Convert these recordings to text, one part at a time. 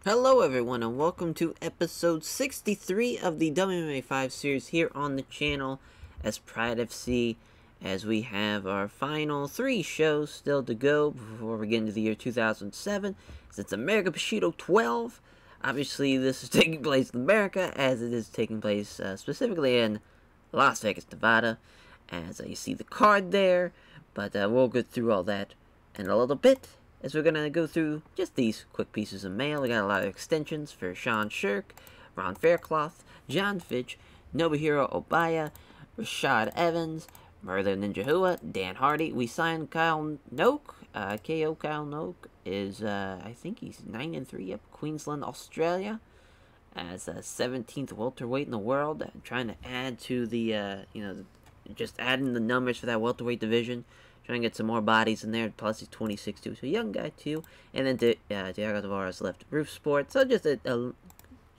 Hello everyone and welcome to episode 63 of the WMMA 5 series here on the channel as Pride FC, as we have our final 3 shows still to go before we get into the year 2007. It's America Bushido 12. Obviously this is taking place in America as it is taking place specifically in Las Vegas, Nevada, as you see the card there, but we'll go through all that in a little bit. As we're going to go through just these quick pieces of mail. We got a lot of extensions for Sean Shirk, Ron Faircloth, John Fitch, Nobuhiro Obaya, Rashad Evans, Merlin Ninja Hua, Dan Hardy. We signed Kyle Noak. KO Kyle Noak is, I think he's 9-3 up Queensland, Australia, as 17th welterweight in the world. Trying to add to the, just adding the numbers for that welterweight division. Trying to get some more bodies in there. Plus, he's 26 too, so a young guy too. And then Diego Tavares left Roof Sport. So just a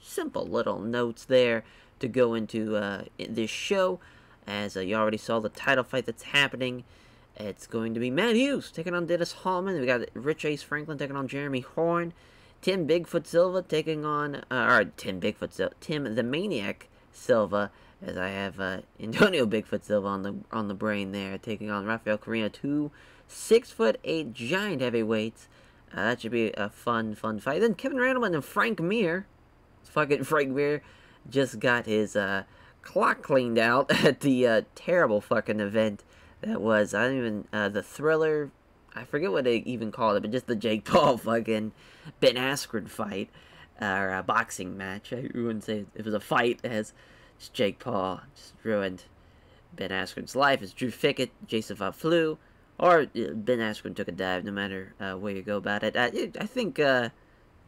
simple little notes there to go into this show. As you already saw the title fight that's happening. It's going to be Matt Hughes taking on Dennis Hallman. We got Rich Ace Franklin taking on Jeremy Horn. Tim Bigfoot Silva taking on, Tim the Maniac Silva. As I have Antonio Bigfoot Silva on the brain there, taking on Rafael Correa, 2 6'8" giant heavyweights. That should be a fun fight. Then Kevin Randleman and Frank Mir. Fucking Frank Mir just got his clock cleaned out at the terrible fucking event that was. I don't even the Thriller. I forget what they even called it, but just the Jake Paul fucking Ben Askren fight or a boxing match. I wouldn't say it was a fight as. Jake Paul just ruined Ben Askren's life. It's Drew Fickett, Jason Flew, or Ben Askren took a dive. No matter where you go about it, I think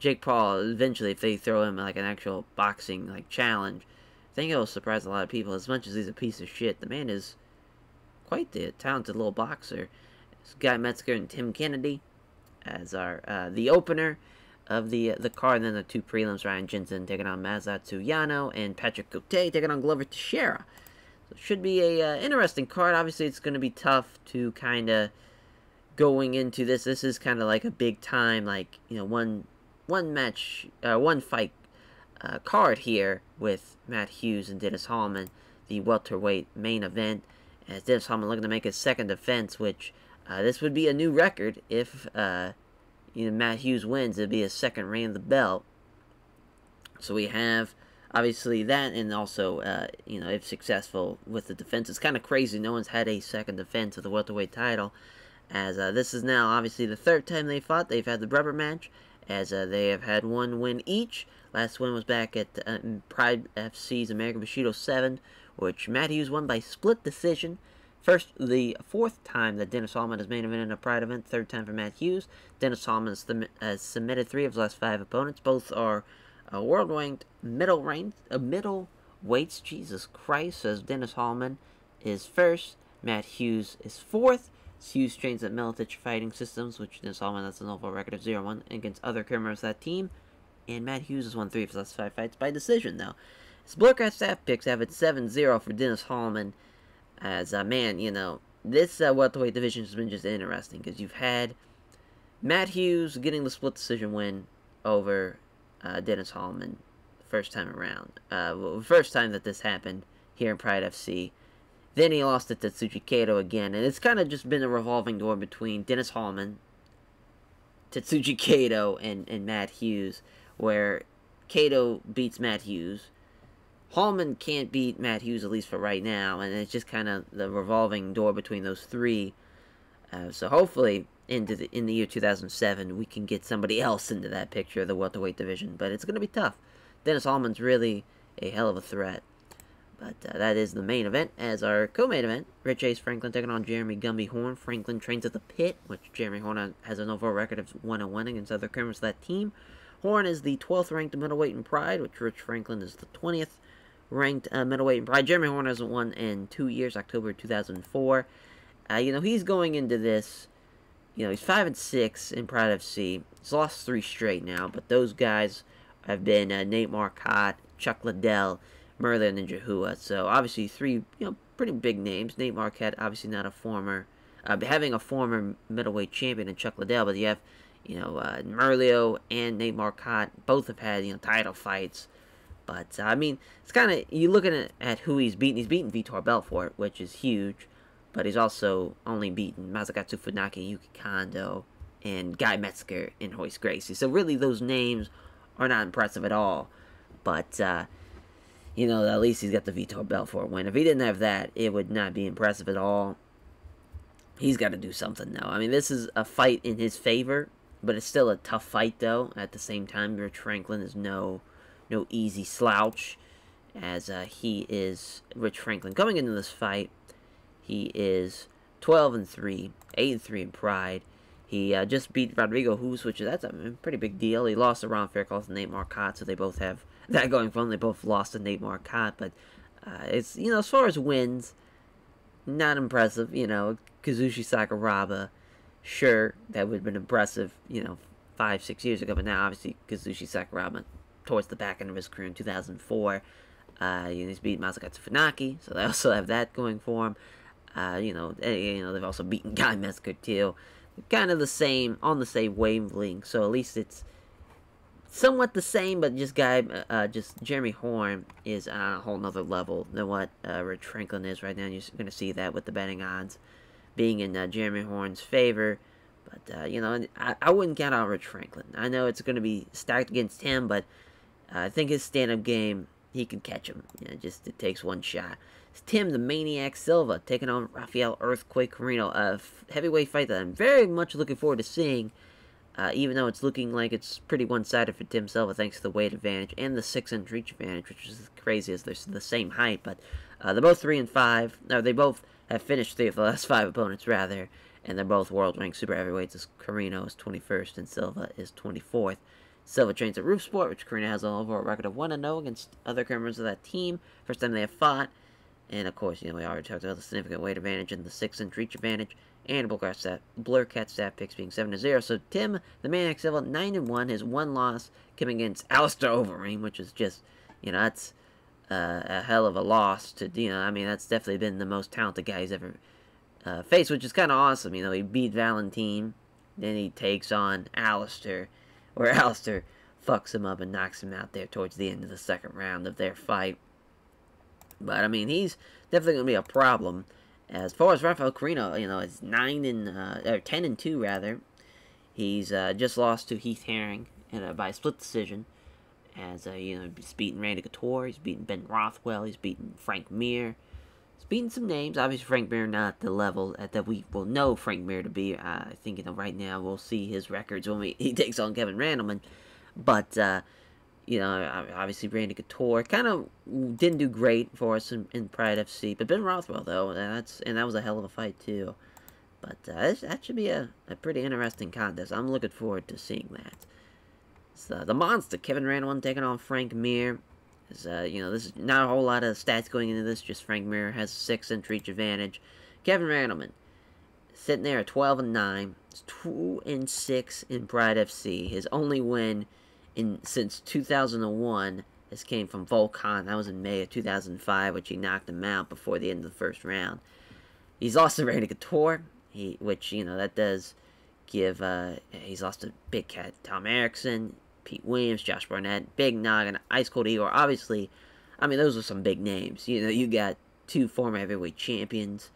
Jake Paul eventually, if they throw him like an actual boxing challenge, I think it'll surprise a lot of people. As much as he's a piece of shit, the man is quite the talented little boxer. It's Guy Metzger and Tim Kennedy as our the opener of the card, and then the 2 prelims, Ryan Jensen taking on Masatsu Yano, and Patrick Cote taking on Glover Teixeira. So it should be a interesting card. Obviously, it's going to be tough to kind of going into this. This is kind of like a big time, one fight card here with Matt Hughes and Dennis Hallman, the welterweight main event. As Dennis Hallman looking to make his second defense, which this would be a new record if. Matt Hughes wins, it'll be his second reign of the belt. So we have, obviously, that, and also, if successful with the defense. It's kind of crazy. No one's had a second defense of the welterweight title, as this is now, obviously, the 3rd time they fought. They've had the rubber match, as they have had 1 win each. Last win was back at Pride FC's America Bushido 7, which Matt Hughes won by split decision. The 4th time that Dennis Hallman has main evented in a Pride event, 3rd time for Matt Hughes. Dennis Hallman has submitted 3 of his last 5 opponents. Both are world-ranked middleweights. Jesus Christ, as Dennis Hallman is 1st. Matt Hughes is 4th. Hughes trains at Militich Fighting Systems, which Dennis Hallman has an overall record of 0-1 against other members of that team. And Matt Hughes has won 3 of his last 5 fights by decision, though. His Bloodcraft staff picks have it 7-0 for Dennis Hallman. As, this welterweight division has been just interesting, because you've had Matt Hughes getting the split decision win over Dennis Hallman the first time around. First time that this happened here in Pride FC. Then he lost it to Tetsuji Kato again, and it's kind of just been a revolving door between Dennis Hallman, Tetsuji Kato, and Matt Hughes, where Kato beats Matt Hughes. Hallman can't beat Matt Hughes, at least for right now, and it's just kind of the revolving door between those 3. So hopefully, in the year 2007, we can get somebody else into that picture of the welterweight division, but it's going to be tough. Dennis Hallman's really a hell of a threat. But that is the main event. As our co-main event, Rich Ace Franklin taking on Jeremy Gumby Horn. Franklin trains at the Pit, which Jeremy Horn has an overall record of 1-1 against other members of that team. Horn is the 12th ranked middleweight in Pride, which Rich Franklin is the 20th. Ranked middleweight in Pride. Jeremy Horn hasn't won in 2 years, October 2004. He's going into this, he's 5-6 in Pride FC. He's lost 3 straight now, but those guys have been Nate Marcotte, Chuck Liddell, Merlin Ninja Hua. So obviously 3, pretty big names. Nate Marquette, obviously not a former, having a former middleweight champion in Chuck Liddell, but you have, Merlio and Nate Marcotte both have had, title fights. But, I mean, it's kind of, you're looking at who he's beaten. He's beaten Vitor Belfort, which is huge. But he's also only beaten Masakatsu Funaki, Yuki Kondo, and Guy Metzger and Royce Gracie. So really, those names are not impressive at all. But, at least he's got the Vitor Belfort win. If he didn't have that, it would not be impressive at all. He's got to do something, though. I mean, this is a fight in his favor, but it's still a tough fight, though. At the same time, Rich Franklin is no easy slouch, as he is Rich Franklin. Coming into this fight, he is 12-3, 8-3 in Pride. He just beat Rodrigo Hus, that's a pretty big deal. He lost to Ron Faircloth and Nate Marcotte, so they both have that going for them. They both lost to Nate Marcotte, but it's, as far as wins, not impressive. Kazushi Sakuraba, sure, that would have been impressive, 5-6 years ago, but now, obviously, Kazushi Sakuraba, towards the back end of his career in 2004, he's beat Masakatsu Funaki, so they also have that going for him. They've also beaten Guy Metzger, too. Kind of the same, on the same wavelength, so at least it's somewhat the same, but just Jeremy Horn is on a whole nother level than what Rich Franklin is right now. You're going to see that with the betting odds being in Jeremy Horn's favor. But, I wouldn't count out Rich Franklin. I know it's going to be stacked against him, but I think his stand-up game, he can catch him. It takes one shot. It's Tim the Maniac Silva taking on Rafael Earthquake Carino, a heavyweight fight that I'm very much looking forward to seeing. Even though it's looking like it's pretty one-sided for Tim Silva thanks to the weight advantage and the 6-inch reach advantage, which is crazy as they're the same height. But they're both 3-5. No, they both have finished 3 of the last 5 opponents, rather. And they're both world-ranked super heavyweights, as Carino is 21st and Silva is 24th. Silva trains at Roof Sport, which Carino has an overall record of 1-0 against other members of that team. First time they have fought. And, of course, we already talked about the significant weight advantage and the 6-inch reach advantage. And Blurcat stat picks being 7-0. So Tim, the Maniac Silva, 9-1. His one loss coming against Alistair Overeem, which is just, that's a hell of a loss to, that's definitely been the most talented guy he's ever faced, which is kind of awesome. He beat Valentin, then he takes on Alistair, where Alistair fucks him up and knocks him out there towards the end of the second round of their fight. But, he's definitely going to be a problem. As far as Rafael Carino, it's 10-2 rather. He's just lost to Heath Herring by a split decision. As he's beaten Randy Couture, he's beaten Ben Rothwell, he's beaten Frank Mir. He's beaten some names. Obviously, Frank Mir not the level that we will know Frank Mir to be. I think right now we'll see his records when he takes on Kevin Randleman. But obviously Randy Couture kind of didn't do great for us in Pride FC, but Ben Rothwell though, that was a hell of a fight too. But that should be a pretty interesting contest. I'm looking forward to seeing that. So the monster Kevin Randleman taking on Frank Mir. This is not a whole lot of stats going into this. Just Frank Mir has a 6-inch reach advantage. Kevin Randleman sitting there at 12-9. It's 2-6 in Pride FC. His only win since 2001 has came from Volkan. That was in May of 2005, which he knocked him out before the end of the first round. He's lost to Randy Couture, that does give, he's lost to Big Cat Tom Erickson, Pete Williams, Josh Barnett, Big Nog, and Ice Cold Igor. Obviously, those are some big names. You got 2 former heavyweight champions.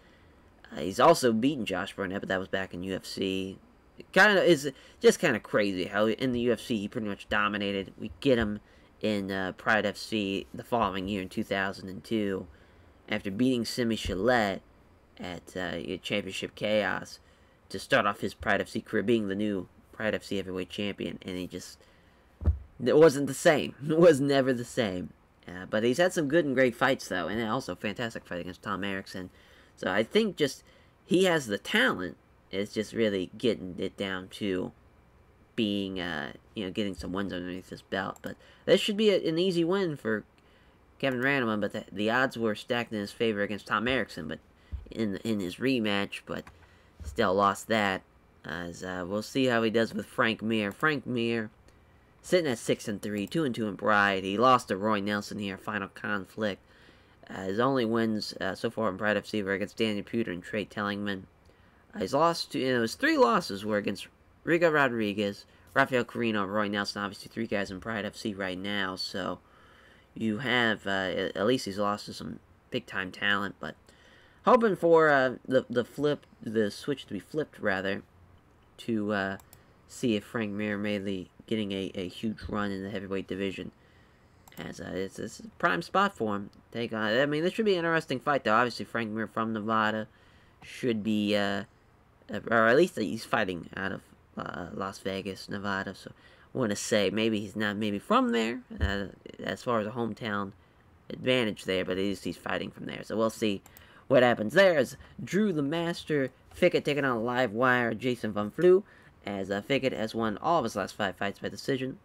He's also beaten Josh Barnett, but that was back in UFC. It's just kind of crazy how in the UFC he pretty much dominated. We get him in Pride FC the following year in 2002 after beating Simi Chalet at Championship Chaos to start off his Pride FC career, being the new Pride FC heavyweight champion, and it wasn't the same. It was never the same. But he's had some good and great fights though, and also a fantastic fight against Tom Erickson. So I think just he has the talent. It's just really getting it down to being, getting some wins underneath his belt. But this should be an easy win for Kevin Randleman. But the odds were stacked in his favor against Tom Erickson, but in his rematch. But still lost that. As we'll see how he does with Frank Mir. Frank Mir sitting at 6-3, 2-2 in Pride. He lost to Roy Nelson here, final conflict. His only wins so far in Pride FC were against Daniel Puder and Trey Tellingman. He's lost to, his 3 losses were against Rigo Rodriguez, Rafael Carino, Roy Nelson, obviously 3 guys in Pride FC right now, so you have, at least he's lost to some big-time talent, but hoping for the switch to be flipped, rather, to see if Frank Mir may getting a huge run in the heavyweight division, as it's a prime spot for him. I mean, this should be an interesting fight, though. Obviously, Frank Mir from Nevada should be, or at least he's fighting out of Las Vegas, Nevada, so I want to say maybe he's not from there, as far as a hometown advantage there, but at least he's fighting from there, so we'll see what happens there. As Drew the Master Fickett taking on live wire Jason Van Flue, as Fickett has won all of his last 5 fights by decision.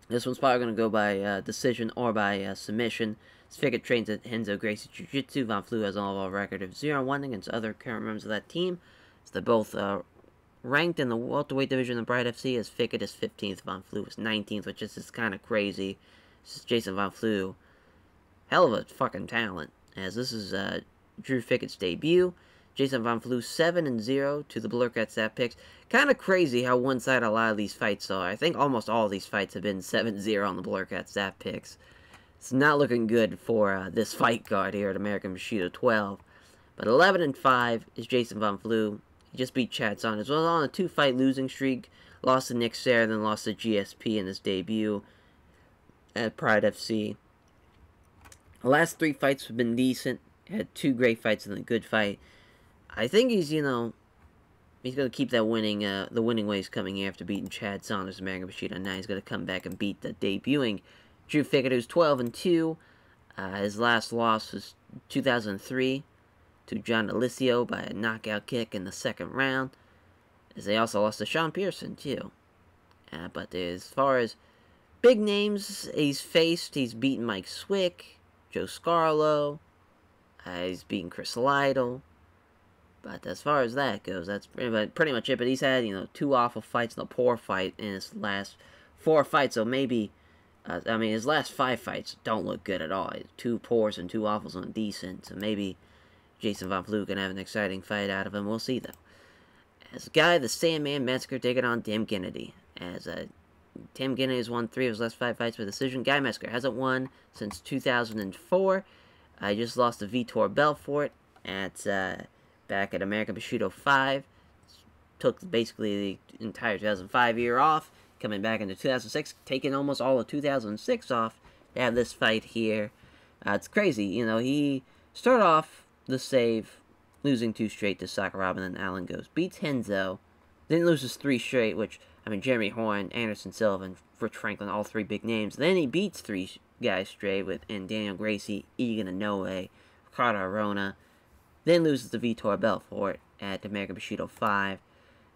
This one's probably going to go by decision or by submission. As Fickett trains at Henzo Gracie Jiu-Jitsu, Van Flue has an overall record of 0-1 against other current members of that team. So they're both ranked in the welterweight division of Pride FC, as Fickett is 15th, Van Flue is 19th, which is kind of crazy. This is Jason Van Flue, hell of a fucking talent, as this is Drew Fickett's debut. Jason Van Flue 7-0 to the Blurcat stat picks. Kind of crazy how one-sided a lot of these fights are. I think almost all of these fights have been 7-0 on the Blurcat stat picks. It's not looking good for this fight card here at American Bushido 12. But 11-5 is Jason Van Flue. He just beat Chad Saunders. Was on a 2-fight losing streak. Lost to Nick Serra, then lost to GSP in his debut at Pride FC. The last 3 fights have been decent. Had 2 great fights and a good fight. I think he's, he's going to keep that the winning ways coming here after beating Chad Saunders and American Bushido. Now he's going to come back and beat the debuting Drew Fickett, who's 12-2. His last loss was 2003 to John Alicio by a knockout kick in the 2nd round. As they also lost to Sean Pearson, too. But as far as big names he's faced, he's beaten Mike Swick, Joe Scarlo. He's beaten Chris Lytle. But as far as that goes, that's pretty much it. But he's had, 2 awful fights and a poor fight in his last 4 fights. So maybe, his last 5 fights don't look good at all. 2 poors and 2 awfuls and decent. So maybe Jason Van Flue can have an exciting fight out of him. We'll see, though. As Guy the Sandman Metzger taking on Tim Kennedy. As Tim Kennedy has won 3 of his last 5 fights by decision. Guy Metzger hasn't won since 2004. He just lost to Vitor Belfort at back at American Bushido 5. Took basically the entire 2005 year off. Coming back into 2006. Taking almost all of 2006 off to have this fight here. It's crazy. He started off the save, losing 2 straight to Sakuraba, and then Allen goes. Beats Henzo. Then loses 3 straight, which, Jeremy Horn, Anderson Silva, and Rich Franklin, all 3 big names. Then he beats 3 guys straight in Daniel Gracie, Egan Inoue, Ricardo Arona. Then loses to Vitor Belfort at American Bushido 5.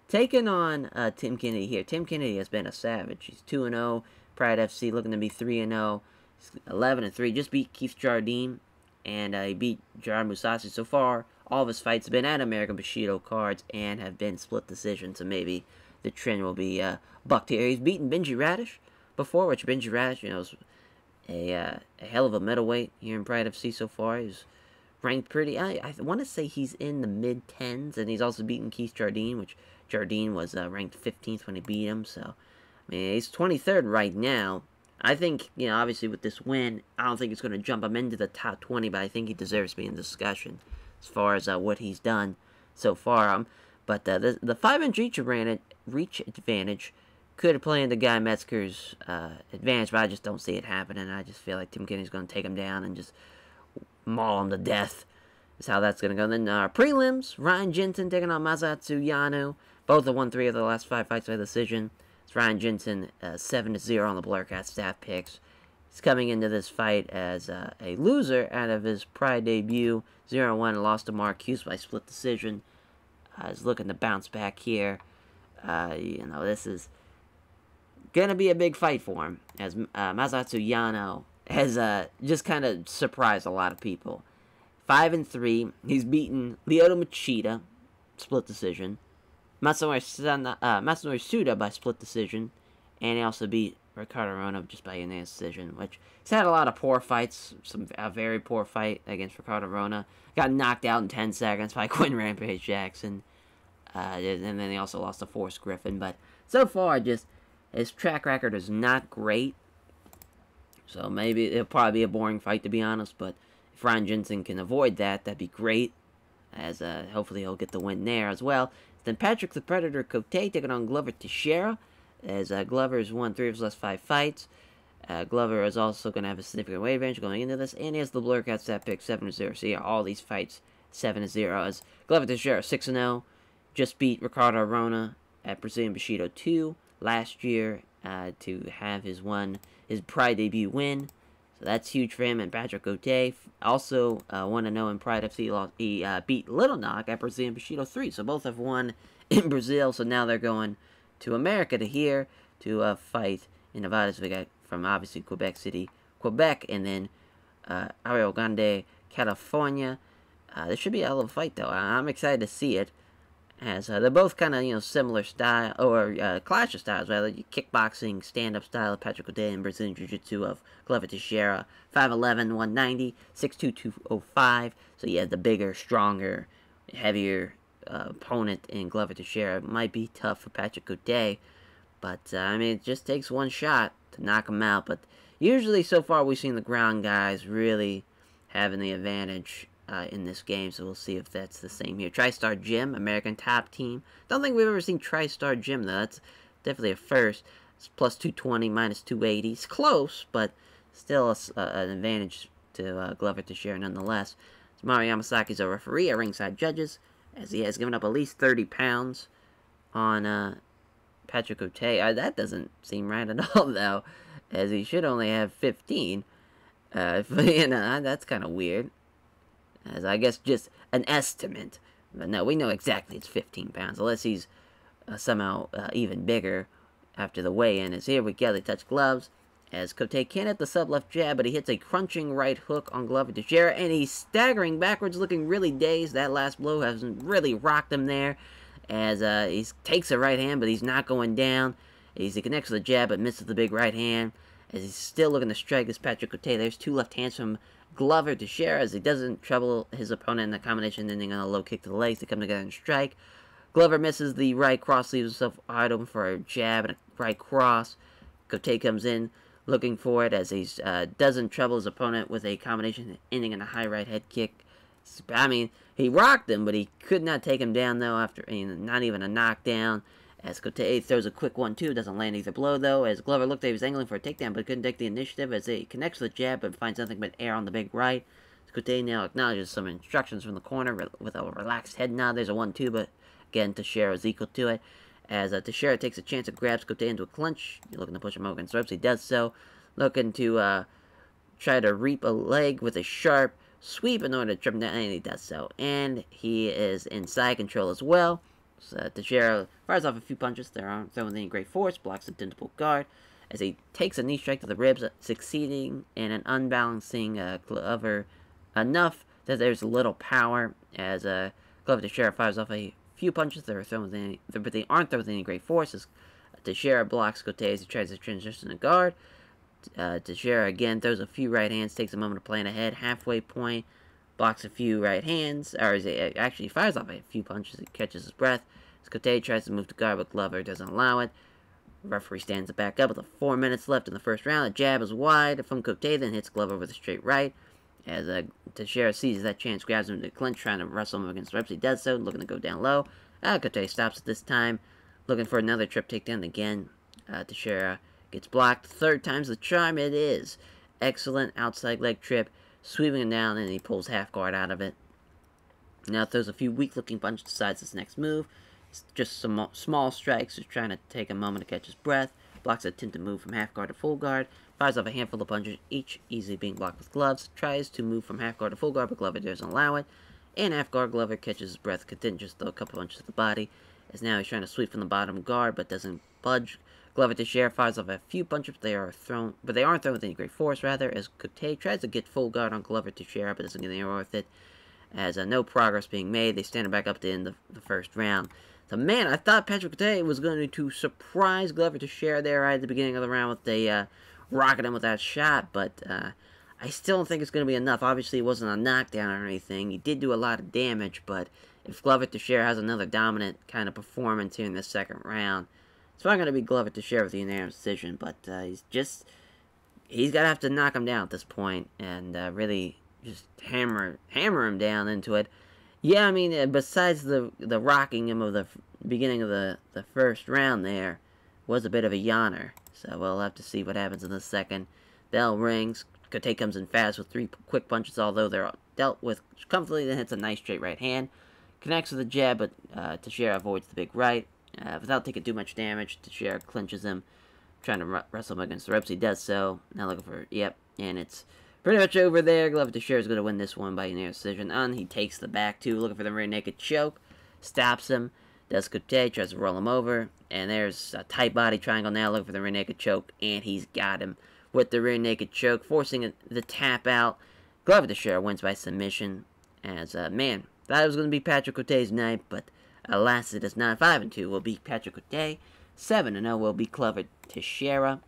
Taking on Tim Kennedy here. Tim Kennedy has been a savage. He's 2-0. Pride FC looking to be 3-0. He's 11-3. Just beat Keith Jardine. And he beat Gerard Musasi. So far, all of his fights have been at American Bushido cards and have been split decisions. So maybe the trend will be bucked here. He's beaten Benji Radish before, which Benji Radish, is a hell of a middleweight here in Pride FC so far. He's ranked pretty, I want to say he's in the mid-10s, and he's also beaten Keith Jardine, which Jardine was ranked 15th when he beat him, so, he's 23rd right now. I think, obviously with this win, I don't think it's going to jump him into the top 20, but I think he deserves to be in discussion as far as what he's done so far. But the 5-inch reach advantage could play into Guy Metzger's advantage, but I just don't see it happening. I just feel like Tim Kennedy's going to take him down and just maul him to death. Is how that's going to go. And then prelims, Ryan Jensen taking on Masatsu Yano. Both have won 3 of the last 5 fights by decision. It's Ryan Jensen 7-0 on the Blurcat staff picks. He's coming into this fight as a loser out of his Pride debut. 0-1, lost to Mark Hughes by split decision. He's looking to bounce back here. This is going to be a big fight for him, as Masatsu Yano has just kind of surprised a lot of people. 5-3, he's beaten Lyoto Machida, split decision. Masanori Suda by split decision. And he also beat Ricardo Arona just by unanimous decision, which he's had a lot of poor fights. A very poor fight against Ricardo Arona. Got knocked out in 10 seconds by Quinn Rampage Jackson. And then they also lost to Forrest Griffin. But so far, just his track record is not great. So maybe it'll probably be a boring fight, to be honest. But if Ryan Jensen can avoid that, that'd be great. As hopefully he'll get the win there as well. Then Patrick the Predator Cote taking on Glover Teixeira. As Glover's won 3 of his last 5 fights. Glover is also going to have a significant weight advantage going into this. And he has the Blur Cat stat pick 7-0. So yeah, all these fights 7-0. As Glover Teixeira 6-0. Just beat Ricardo Arona at Brazilian Bushido 2 last year to have his Pride debut win. So that's huge for him. And Patrick Cote also 1-0 in Pride FC. He beat Little Knock at Brazilian Bushido 3. So both have won in Brazil. So now they're going to America to fight in Nevada. So we got from obviously Quebec City, Quebec, and then Rio Grande, California. This should be a hell of a fight, though. I'm excited to see it, as they're both kind of similar style or clash of styles, rather. Kickboxing, stand-up style of Patrick Cote and Brazilian Jiu-Jitsu of Glover Teixeira. 5'11", 190, 6'2", 205. So yeah, the bigger, stronger, heavier opponent in Glover Teixeira might be tough for Patrick Cote, but I mean, it just takes one shot to knock him out. But usually, so far, we've seen the ground guys really having the advantage in this game, so we'll see if that's the same here. TriStar Gym, American Top Team. Don't think we've ever seen TriStar Gym, though. That's definitely a first. It's plus 220, minus 280. It's close, but still an advantage to Glover Teixeira nonetheless. So Mario Yamasaki's a referee at ringside judges, as he has given up at least 30 pounds on Patrick Cote. That doesn't seem right at all, though, as he should only have 15. That's kind of weird. As I guess just an estimate. But no, we know exactly it's 15 pounds, unless he's somehow even bigger after the weigh-in. As here we go, they touch gloves. As Cote can't hit the sub-left jab, but he hits a crunching right hook on Glover Teixeira, and he's staggering backwards, looking really dazed. That last blow hasn't really rocked him there, as he takes a right hand, but he's not going down. He connects with the jab, but misses the big right hand, as he's still looking to strike this Patrick Cote. There's 2 left hands from Glover Teixeira, as he doesn't trouble his opponent in the combination, ending on a low kick to the legs to come together and strike. Glover misses the right cross, leaves himself wide open for a jab and a right cross. Cote comes in looking for it, as he doesn't trouble his opponent with a combination ending in a high right head kick. I mean, he rocked him, but he could not take him down, though, after not even a knockdown. As Cote throws a quick 1-2, doesn't land either blow, though, as Glover looked like he was angling for a takedown, but couldn't take the initiative, as he connects with the jab, but finds nothing but air on the big right. Cote now acknowledges some instructions from the corner with a relaxed head nod. There's a 1-2, but again, Teixeira is equal to it. As Teixeira takes a chance and grabs Cote into a clinch, looking to push him over against the ropes. He does so, looking to try to reap a leg with a sharp sweep in order to trip him down, and he does so. And he is in side control as well. So Teixeira fires off a few punches that aren't thrown with any great force, blocks a tentable guard, as he takes a knee strike to the ribs, succeeding in an unbalancing Glover enough that there's little power, as Glover Teixeira fires off a few punches that are thrown with any, but they aren't thrown with any great force, as Teixeira blocks Cote as he tries to transition the guard. Teixeira again throws a few right hands, takes a moment to plan ahead, halfway point, blocks a few right hands, or actually fires off a few punches, he catches his breath. As Cote tries to move the guard, but Glover doesn't allow it. The referee stands it back up with 4 minutes left in the first round. A jab is wide from Cote, then hits Glover with a straight right. As Teixeira seizes that chance, grabs him to the clinch, trying to wrestle him against the ropes. He does so, looking to go down low. Cote stops at this time, looking for another trip takedown again. Teixeira gets blocked. 3rd time's the charm. It is. Excellent outside leg trip, sweeping him down, and he pulls half guard out of it. Now throws a few weak-looking punches, decides his next move. It's just some small strikes, just trying to take a moment to catch his breath. Blocks a attempted move from half guard to full guard. Fires off a handful of punches, each easily being blocked with gloves. Tries to move from half guard to full guard, but Glover doesn't allow it. And half guard, Glover catches his breath, content just throw a couple punches to the body. As now he's trying to sweep from the bottom guard, but doesn't budge. Glover Teixeira fires off a few punches, but they aren't thrown with any great force, rather, as Cote tries to get full guard on Glover Teixeira, but doesn't get anywhere with it. As no progress being made, they stand back up to end the first round. So, man, I thought Patrick Cote was going to surprise Glover Teixeira there right at the beginning of the round with the rocking him with that shot, but I still don't think it's going to be enough. Obviously, it wasn't a knockdown or anything. He did do a lot of damage, but if Glover Teixeira has another dominant kind of performance here in the second round, it's probably going to be Glover Teixeira with the unanimous decision, but he's got to have to knock him down at this point and really just hammer him down into it. Yeah, I mean, besides the rocking him of the beginning of the first round there was a bit of a yawner. So we'll have to see what happens in the second. Bell rings. Cote comes in fast with 3 quick punches, although they're dealt with comfortably. Then hits a nice straight right hand. Connects with a jab, but Teixeira avoids the big right. Without taking too much damage, Teixeira clinches him, trying to wrestle him against the ropes. He does so. Now looking for, yep, and it's pretty much over there. Glover Teixeira is going to win this one by unanimous decision. He takes the back two, looking for the rear naked choke. Stops him. Does Cote, tries to roll him over. And there's a tight body triangle now, looking for the rear naked choke. And he's got him with the rear naked choke, forcing the tap out. Glover Teixeira wins by submission. As, man, thought it was going to be Patrick Cote's night, but alas, it is not. 5-2 will be Patrick Cote. 7-0 will be Glover Teixeira.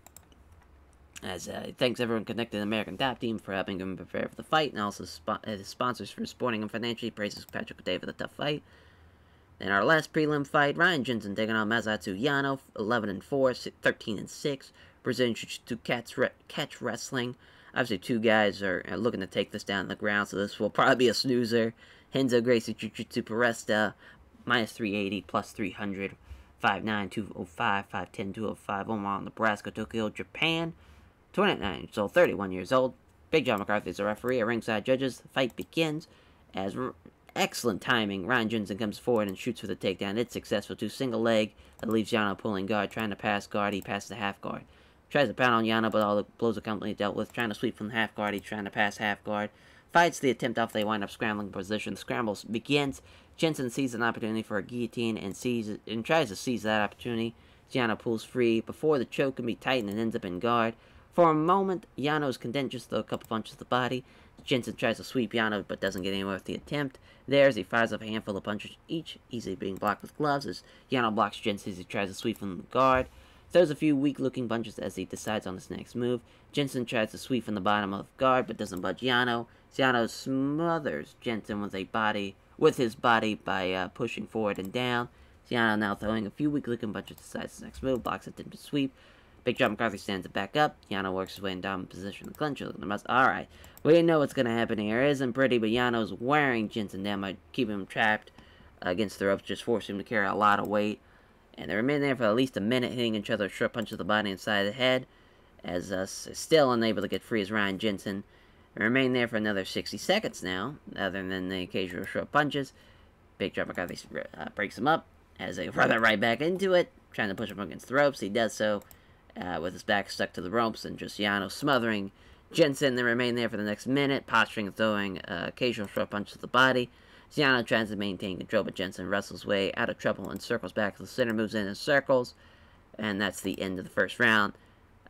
As thanks everyone connected to the American Top Team for helping him prepare for the fight, and also his sponsors for supporting him financially. Praises Patrick Cote for the tough fight. Then our last prelim fight, Ryan Jensen taking on Masatsu Yano, 11-4, 13-6. Brazilian Jiu-Jitsu catch wrestling. Obviously, 2 guys are looking to take this down to the ground, so this will probably be a snoozer. Renzo Gracie Jiu-Jitsu Peresta, minus 380, plus 300. 5'9", 205, 5'10", 205. Omaha, Nebraska, Tokyo, Japan. 29 years old, 31 years old. Big John McCarthy is the referee. At ringside judges, the fight begins. As excellent timing, Ryan Jensen comes forward and shoots for the takedown. It's successful to single leg that leaves Yano pulling guard, trying to pass guard. He passes the half guard. Tries to pound on Yano, but all the blows are completely dealt with. Trying to sweep from the half guard. He's trying to pass half guard. Fights the attempt off. They wind up scrambling position. The scramble begins. Jensen sees an opportunity for a guillotine and tries to seize that opportunity. Yano pulls free before the choke can be tightened and ends up in guard. For a moment, Yano is content just throw a couple punches to the body. Jensen tries to sweep Yano, but doesn't get anywhere with the attempt. As he fires off a handful of punches each, easily being blocked with gloves, as Yano blocks Jensen as he tries to sweep from the guard. Throws a few weak-looking punches as he decides on his next move. Jensen tries to sweep from the bottom of guard, but doesn't budge Yano. Yano smothers Jensen with his body by pushing forward and down. Yano now throwing a few weak-looking punches, decides his next move, blocks attempt to sweep. Big John McCarthy stands it back up. Yano works his way in dominant position to clinch. Alright, we know what's going to happen here. It isn't pretty, but Yano's wearing Jensen down by keeping him trapped against the ropes, just forcing him to carry a lot of weight. And they remain there for at least a minute, hitting each other short punches to the body and side of the head, as still unable to get free as Ryan Jensen. They remain there for another 60 seconds now, other than the occasional short punches. Big John McCarthy breaks him up, as they run right back into it, trying to push him against the ropes. He does so. With his back stuck to the ropes, and just Yano smothering Jensen. They remain there for the next minute, posturing and throwing occasional short punches to the body. Yano tries to maintain control, but Jensen wrestles way out of trouble and circles back to the center, moves in circles, and that's the end of the first round.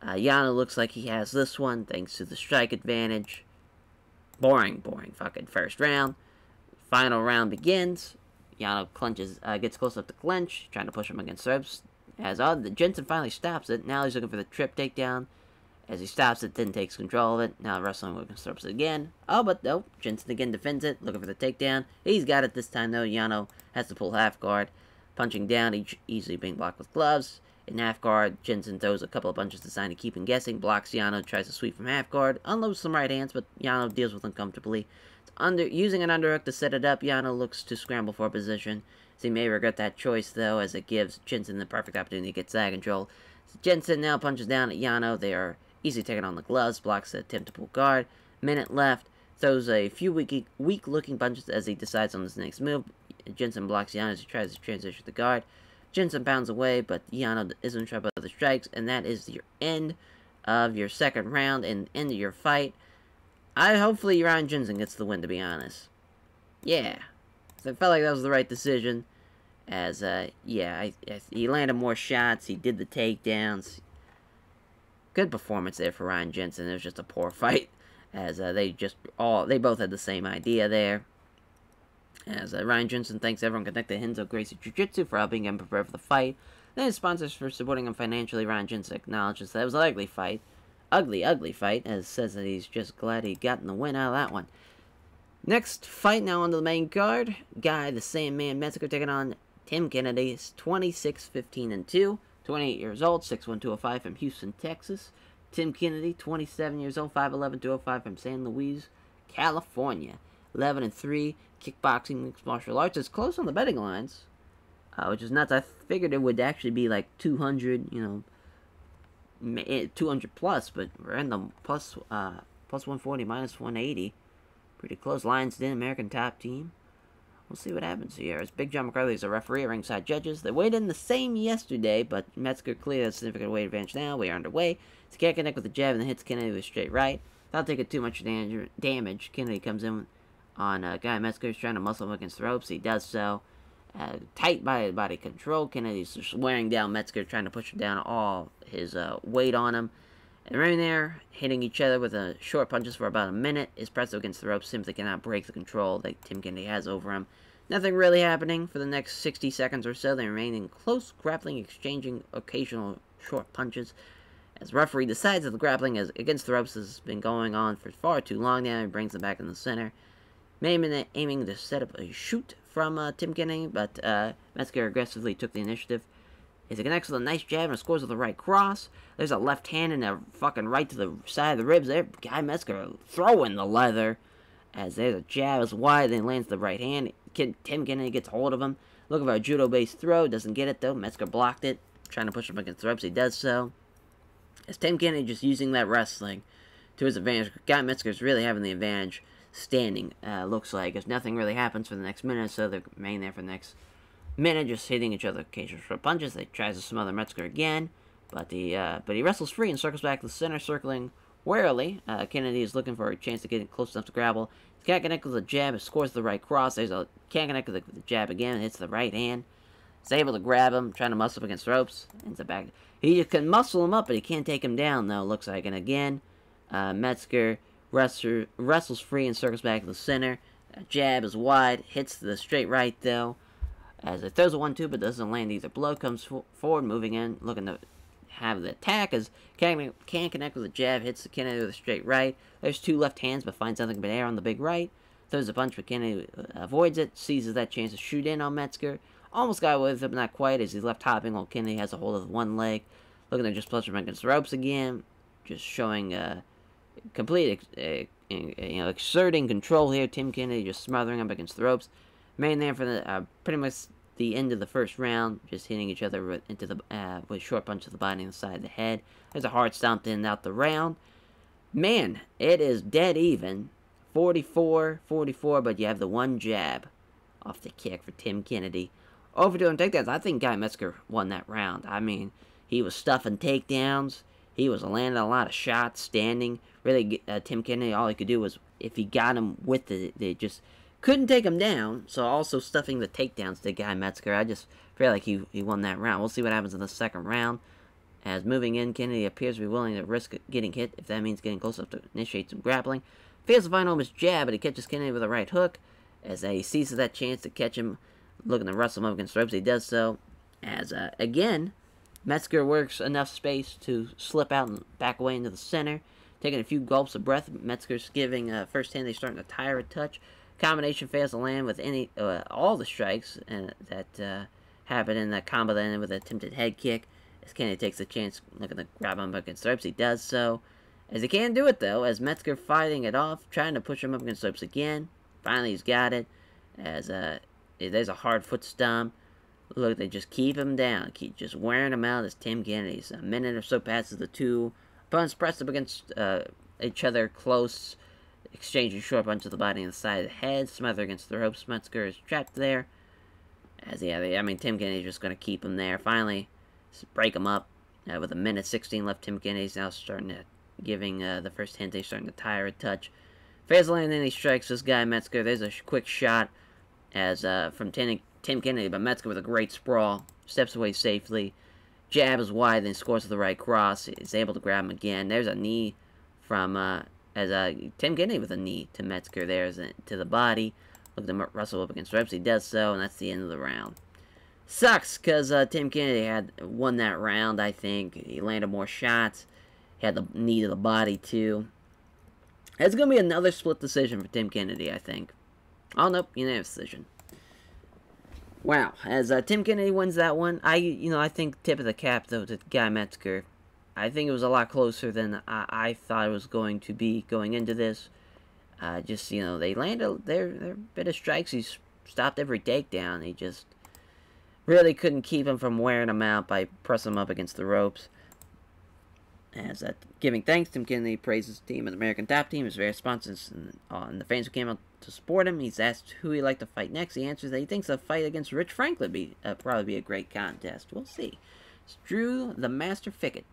Yano looks like he has this one, thanks to the strike advantage. Boring fucking first round. Final round begins. Yano gets close up to clinch, trying to push him against the ropes. As Jensen finally stops it. Now he's looking for the trip takedown. As he stops it, then takes control of it. Now wrestling with ropes again. Oh, but nope. Jensen again defends it, looking for the takedown. He's got it this time, though. Yano has to pull half guard. Punching down, easily being blocked with gloves. In half guard, Jensen throws a couple of punches designed to keep him guessing. Blocks Yano, tries to sweep from half guard. Unloads some right hands, but Yano deals with them comfortably. Using an underhook to set it up, Yano looks to scramble for a position. He may regret that choice, though, as it gives Jensen the perfect opportunity to get side control. Jensen now punches down at Yano. They are easily taking on the gloves, blocks the attempt to pull guard. Minute left, throws a few weak-looking punches as he decides on his next move. Jensen blocks Yano as he tries to transition the guard. Jensen pounds away, but Yano isn't troubled by the strikes, and that is your end of your second round and end of your fight. Hopefully Ryan Jensen gets the win, to be honest. Yeah. So I felt like that was the right decision. As, he landed more shots. He did the takedowns. Good performance there for Ryan Jensen. It was just a poor fight. As, they both had the same idea there. As, Ryan Jensen thanks everyone connected to Renzo Gracie Jiu-Jitsu for helping him prepare for the fight. Then his sponsors for supporting him financially. Ryan Jensen acknowledges that it was an ugly fight. Ugly fight. As says that he's just glad he gotten the win out of that one. Next fight now on the main card. Guy, the same man, Metzger taking on Tim Kennedy. Is 26-15-2. 28 years old, 6'1", 205 from Houston, Texas. Tim Kennedy, 27 years old, 5'11", 205 from San Luis, California. 11-3, kickboxing, mixed martial arts. It's close on the betting lines, which is nuts. I figured it would actually be like 200, 200 plus, but we're in the plus 140, minus 180. Pretty close. Lions Den, American top team. We'll see what happens here. As Big John McCarthy is a referee, ringside judges. They weighed in the same yesterday, but Metzger cleared a significant weight advantage now. We are underway. He can't connect with the jab and hits Kennedy with a straight right. Without taking too much damage, Kennedy comes in on Guy Metzger. He's trying to muscle him against the ropes. He does so. Tight body control. Kennedy's just wearing down Metzger, trying to push down all his weight on him. And right there, hitting each other with short punches for about a minute. Is pressed against the ropes. Simply cannot break the control that Tim Kennedy has over him. Nothing really happening for the next 60 seconds or so. They remain in close grappling, exchanging occasional short punches. As referee decides that the grappling against the ropes has been going on for far too long now, he brings them back in the center. Aiming to set up a shoot from Tim Kennedy, but Metzger aggressively took the initiative. As he connects with a nice jab and scores with a right cross. There's a left hand and a fucking right to the side of the ribs there. Guy Metzger throwing the leather. As there's a jab as wide, then lands the right hand. Tim Kennedy gets hold of him. Looking for a judo-based throw. Doesn't get it, though. Metzger blocked it. Trying to push him against the ropes. He does so. As Tim Kennedy just using that wrestling to his advantage. Guy Metzger's really having the advantage standing, looks like. As nothing really happens for the next minute, so they remain there for the next minute, just hitting each other occasional short punches. They tries to smother Metzger again, but he wrestles free and circles back to the center, circling warily. Kennedy is looking for a chance to get close enough to grapple. He can't connect with the jab, scores the right cross. Can't connect with the jab again, and hits the right hand. He's able to grab him, trying to muscle up against the ropes. Ends up back. He can muscle him up, but he can't take him down, though, looks like. And again, Metzger wrestles free and circles back to the center. Jab is wide, hits the straight right, though. As it throws a 1-2, but doesn't land either blow. Comes forward, moving in, looking to have the attack. As can't connect with the jab, hits the Kennedy with a straight right. There's two left hands, but finds nothing but air on the big right. Throws a punch, but Kennedy avoids it. Seizes that chance to shoot in on Metzger. Almost got away with it, but not quite, as he's left hopping while Kennedy has a hold of one leg. Looking to just push him against the ropes again. Just showing complete, exerting control here. Tim Kennedy just smothering him against the ropes. Remain there for the pretty much the end of the first round, just hitting each other with short punch to the body and the side of the head. There's a hard stomp in out the round. Man, it is dead even. 44-44, but you have the one jab off the kick for Tim Kennedy. Overdoing takedowns. I think Guy Metzger won that round. I mean, he was stuffing takedowns. He was landing a lot of shots, standing. Really, Tim Kennedy, all he could do was, if he got him with they just couldn't take him down. So also stuffing the takedowns to Guy Metzger. I just feel like he won that round. We'll see what happens in the second round. As moving in, Kennedy appears to be willing to risk getting hit, if that means getting close enough to initiate some grappling. Fails to find home his jab, but he catches Kennedy with a right hook. As he seizes that chance to catch him, looking to wrestle him up against the ropes. He does so. As, again, Metzger works enough space to slip out and back away into the center. Taking a few gulps of breath, Metzger's giving first hand. They're starting to tire a touch. Combination fails to land with all the strikes that happen in that combo that ended with an attempted head kick. As Kennedy takes the chance, looking to grab him up against the ropes. He does so. As he can't do it, though, as Metzger fighting it off, trying to push him up against the ropes again. Finally, he's got it. As there's a hard foot stomp. Look, they just keep him down. Keep just wearing him out as Tim Kennedy's. A minute or so passes the two. Opponents press up against each other close. Exchanging short punch to the body and the side of the head. Smother against the ropes. Metzger is trapped there. As, Tim Kennedy's just going to keep him there. Finally, break him up. With a minute 16 left, Tim Kennedy's now starting to giving the first hint. He's starting to tire a touch. Fails to land any strikes. This guy, Metzger, there's a quick shot as from Tim Kennedy, but Metzger with a great sprawl. Steps away safely. Jab is wide, then scores with the right cross. Is able to grab him again. There's a knee from Tim Kennedy with a knee to Metzger there to the body. Look to wrestle up against the ropes. He does so, and that's the end of the round. Sucks, because Tim Kennedy had won that round, I think. He landed more shots. He had the knee to the body, too. It's going to be another split decision for Tim Kennedy, I think. Oh, nope, unanimous decision. Wow, as Tim Kennedy wins that one, I think tip of the cap, though, to Guy Metzger. I think it was a lot closer than I thought it was going to be going into this. They landed their bit of strikes. He stopped every takedown. He just really couldn't keep him from wearing him out by pressing him up against the ropes. As giving thanks, Tim Kennedy praises the team and the American Top Team is very responsive, and the fans who came out to support him. He's asked who he'd like to fight next. He answers that he thinks a fight against Rich Franklin would probably be a great contest. We'll see. It's Drew the Master Fickett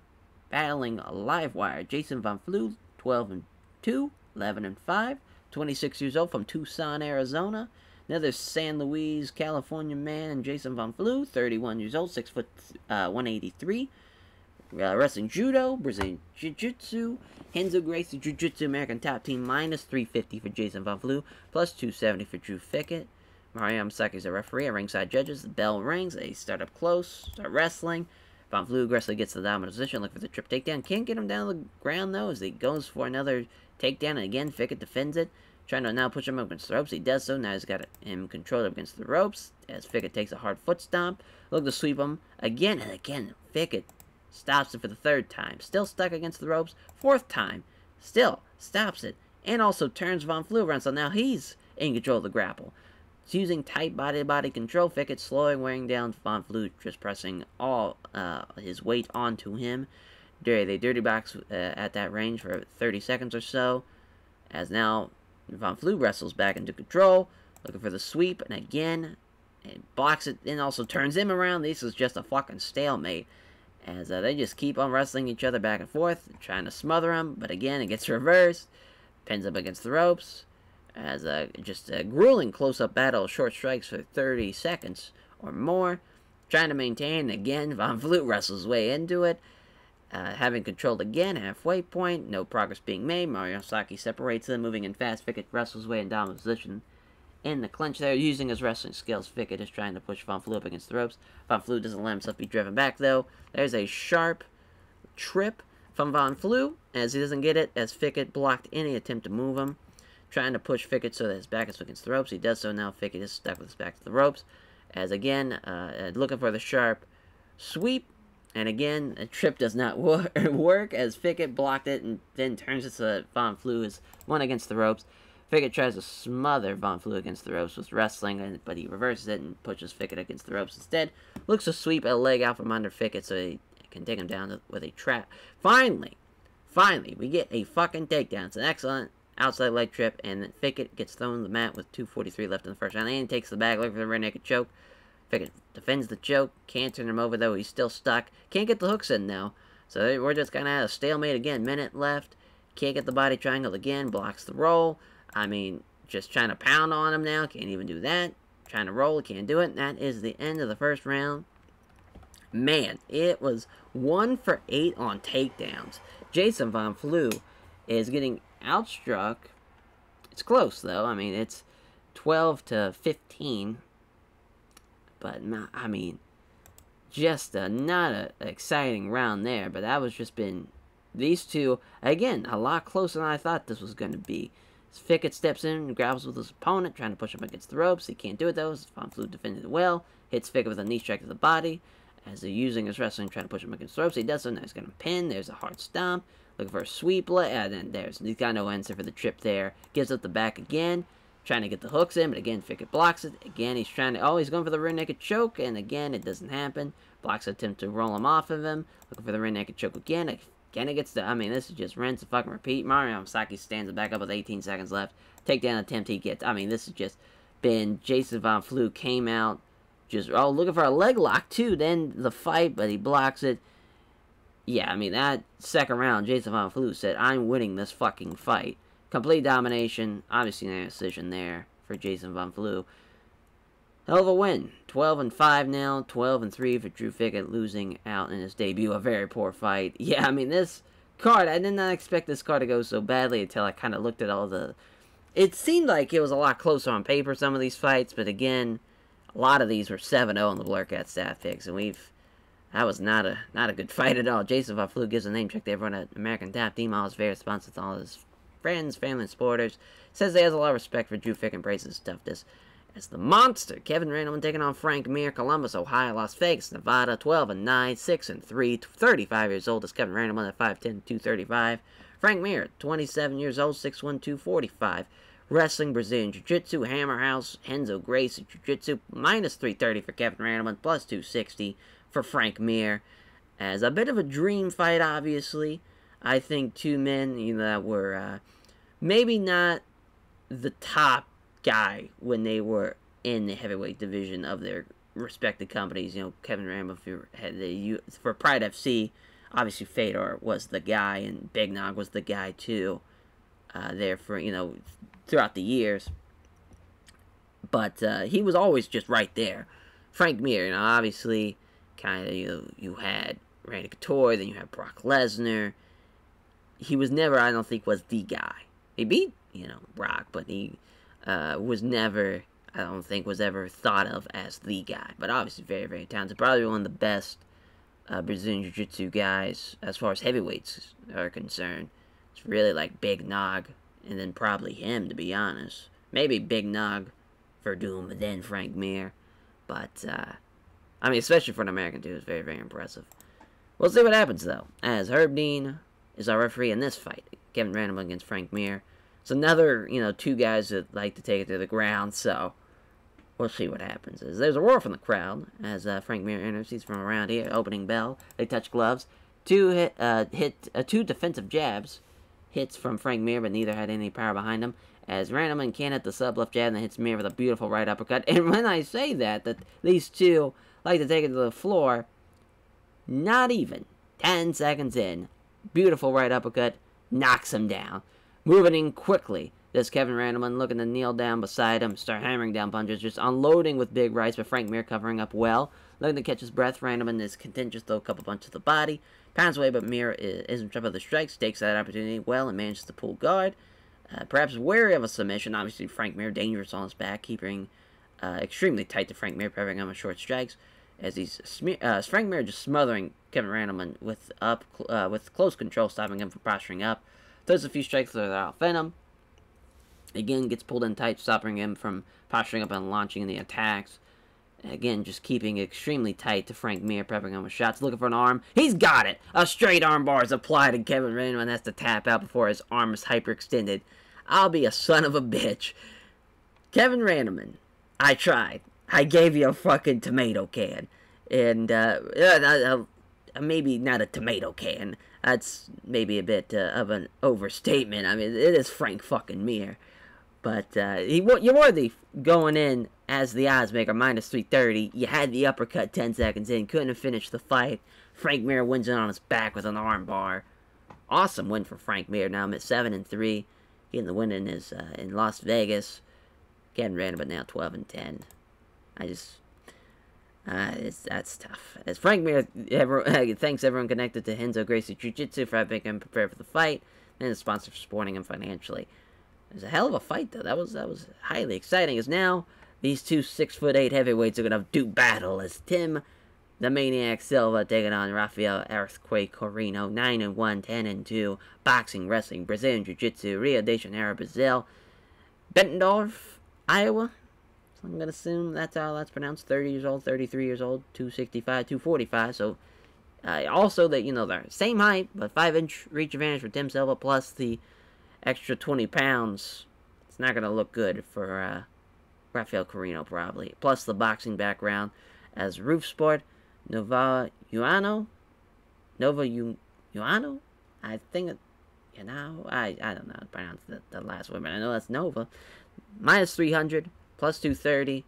battling a live wire. Jason Von Flue, 12-2, 11-5, 26 years old from Tucson, Arizona. Another San Luis, California man, and Jason Von Flue, 31 years old, 6 foot 183. Wrestling Judo, Brazilian Jiu-Jitsu, Renzo Gracie Jiu-Jitsu American Top Team, minus 350 for Jason Von Flue, plus 270 for Drew Fickett. Mario Yamasaki is a referee. At ringside judges, the bell rings. They start up close, start wrestling. Von Flue aggressively gets to the dominant position, looking for the trip takedown. Can't get him down to the ground, though, as he goes for another takedown, and again, Fickett defends it. Trying to now push him up against the ropes. He does so. Now he's got him controlled up against the ropes, as Fickett takes a hard foot stomp. Look to sweep him again and again. Fickett stops it for the third time. Still stuck against the ropes. Fourth time. Still stops it. And also turns Von Flue around. So now he's in control of the grapple. It's using tight body-to-body control. Fickett slowly wearing down Von Flue, just pressing all his weight onto him. They dirty box at that range for 30 seconds or so. As now Von Flue wrestles back into control. Looking for the sweep. And again, it blocks it and also turns him around. This is just a fucking stalemate. As they just keep on wrestling each other back and forth, trying to smother him, but again, it gets reversed, pins up against the ropes, as just a grueling close-up battle, short strikes for 30 seconds or more, trying to maintain. Again, Von Flue wrestles his way into it, having controlled again, halfway point, no progress being made. Mario Yamasaki separates them, moving in fast. Fickett wrestles his way in dominant position in the clinch there, using his wrestling skills. Fickett is trying to push Von Flue up against the ropes. Von Flue doesn't let himself be driven back, though. There's a sharp trip from Von Flue, as he doesn't get it, as Fickett blocked any attempt to move him. Trying to push Fickett so that his back is against the ropes. He does so now. Fickett is stuck with his back to the ropes. As again, looking for the sharp sweep. And again, a trip does not work, as Fickett blocked it and then turns it so that Von Flue is one against the ropes. Fickett tries to smother Von Flue against the ropes with wrestling, but he reverses it and pushes Fickett against the ropes instead. Looks to sweep a leg out from under Fickett so he can take him down with a trap. Finally, we get a fucking takedown. It's an excellent outside leg trip, and then Fickett gets thrown to the mat with 2:43 left in the first round. And he takes the bag, looking for the rear naked choke. Fickett defends the choke. Can't turn him over, though. He's still stuck. Can't get the hooks in, though. So we're just kind of at a stalemate again. Minute left. Can't get the body triangle again. Blocks the roll. I mean, just trying to pound on him now. Can't even do that. Trying to roll. Can't do it. That is the end of the first round. Man, it was 1 for 8 on takedowns. Jason Von Flue is getting outstruck. It's close, though. I mean, it's 12-15. But, I mean, just not an exciting round there. But that was just been these two, again, a lot closer than I thought this was going to be. Fickett steps in and grapples with his opponent, trying to push him against the ropes. He can't do it, though. Von Flue defended it well. Hits Fickett with a knee strike to the body. As they're using his wrestling, trying to push him against the ropes. He does so. Now he's going to pin. There's a hard stomp. Looking for a sweep. And then he's got no answer for the trip there. Gives up the back again. Trying to get the hooks in, but again, Fickett blocks it. Again, he's trying to... he's going for the rear naked choke, and again, it doesn't happen. Blocks the attempt to roll him off of him. Looking for the rear naked choke again. Again, it gets the... I mean, this is just rinse and fucking repeat. Mario Yamasaki stands back up with 18 seconds left. Takedown attempt he gets. I mean, this has just been... Jason Von Flue came out just... looking for a leg lock, too. Then the fight, but he blocks it. Yeah, I mean, that second round, Jason Von Flue said, I'm winning this fucking fight. Complete domination. Obviously, no decision there for Jason Von Flue. Hell of a win. 12-5 now. 12-3 for Drew Fickett, losing out in his debut. A very poor fight. Yeah, I mean, this card, I did not expect this card to go so badly until I kind of looked at all the... It seemed like it was a lot closer on paper, some of these fights, but again, a lot of these were 7-0 in the Blurcat stat picks, and that was not a good fight at all. Jason Von Flue gives a name check to everyone at American Top Team. I was very responsive to all his friends, family, and supporters. Says he has a lot of respect for Drew Fick and praises his toughness. As the monster, Kevin Randleman taking on Frank Mir, Columbus, Ohio, Las Vegas, Nevada, 12-9, 6-3, 35 years old. Is Kevin Randleman at 5'10", 235. Frank Mir, 27 years old, 6'1", 245. Wrestling, Brazilian Jiu-Jitsu, Hammer House, Renzo Gracie, Jiu-Jitsu, minus 330 for Kevin Randleman, plus 260 for Frank Mir. As a bit of a dream fight, obviously. I think two men, that were maybe not the top guy when they were in the heavyweight division of their respective companies. Kevin Randleman for Pride FC, obviously Fedor was the guy, and Big Nog was the guy too. There for throughout the years, but he was always just right there. Frank Mir, obviously, kind of you had Randy Couture, then you had Brock Lesnar. He was never, I don't think, was the guy. He beat Brock, but he was never, I don't think, was ever thought of as the guy. But obviously, very, very talented. Probably one of the best Brazilian Jiu-Jitsu guys as far as heavyweights are concerned. It's really like Big Nog, and then probably him, to be honest. Maybe Big Nog for Doom, and then Frank Mir. But, especially for an American, too, it's very, very impressive. We'll see what happens, though, as Herb Dean is our referee in this fight. Kevin Randleman against Frank Mir. It's another, two guys that like to take it to the ground, so we'll see what happens. As there's a roar from the crowd as Frank Mir enters. He's from around here. Opening bell. They touch gloves. Two defensive jabs. Hits from Frank Mir, but neither had any power behind him. As Randleman can't hit the sub-left jab, and then hits Mir with a beautiful right uppercut. And when I say that these two like to take it to the floor, not even 10 seconds in, beautiful right uppercut, knocks him down. Moving in quickly, there's Kevin Randleman looking to kneel down beside him, start hammering down punches, just unloading with big rights, but Frank Mir covering up well. Looking to catch his breath, Randleman is content just throw a couple punches to the body. Pounds away, but Mir isn't trouble with the strikes, takes that opportunity well, and manages to pull guard. Perhaps wary of a submission. Obviously, Frank Mir dangerous on his back, keeping extremely tight to Frank Mir, preventing him with short strikes. As Frank Mir just smothering Kevin Randleman with close control, stopping him from posturing up. Throws a few strikes without venom. Again, gets pulled in tight, stopping him from posturing up and launching the attacks. Again, just keeping extremely tight to Frank Mir, prepping him with shots, looking for an arm. He's got it! A straight arm bar is applied, and Kevin Randleman has to tap out before his arm is hyperextended. I'll be a son of a bitch. Kevin Randleman, I tried. I gave you a fucking tomato can. And, maybe not a tomato can. That's maybe a bit of an overstatement. I mean, it is Frank fucking Mir. But you're worthy going in as the odds maker, minus 330. You had the uppercut 10 seconds in, couldn't have finished the fight. Frank Mir wins it on his back with an arm bar. Awesome win for Frank Mir. Now I'm at 7-3. Getting the win in Las Vegas. Kevin Randleman now 12-10. That's tough. As Frank Mir thanks everyone connected to Renzo Gracie Jiu-Jitsu for having him prepared for the fight, and the sponsor for supporting him financially. It was a hell of a fight, though. That was highly exciting. As now these two 6'8" heavyweights are gonna do battle. As Tim, the Maniac Silva, taking on Rafael Earthquake Corino, 9-1, 10-2, boxing, wrestling, Brazilian Jiu-Jitsu, Rio de Janeiro, Brazil, Bettendorf, Iowa. So I'm going to assume that's how that's pronounced. 30 years old, 33 years old, 265, 245. So, also that, they're same height, but 5-inch reach advantage for Tim Silva, plus the extra 20 pounds. It's not going to look good for Rafael Corino, probably. Plus the boxing background as Roof Sport, Nova Uano? I think, I don't know how to pronounce the last word, but I know that's Nova. Minus 300. Plus 230.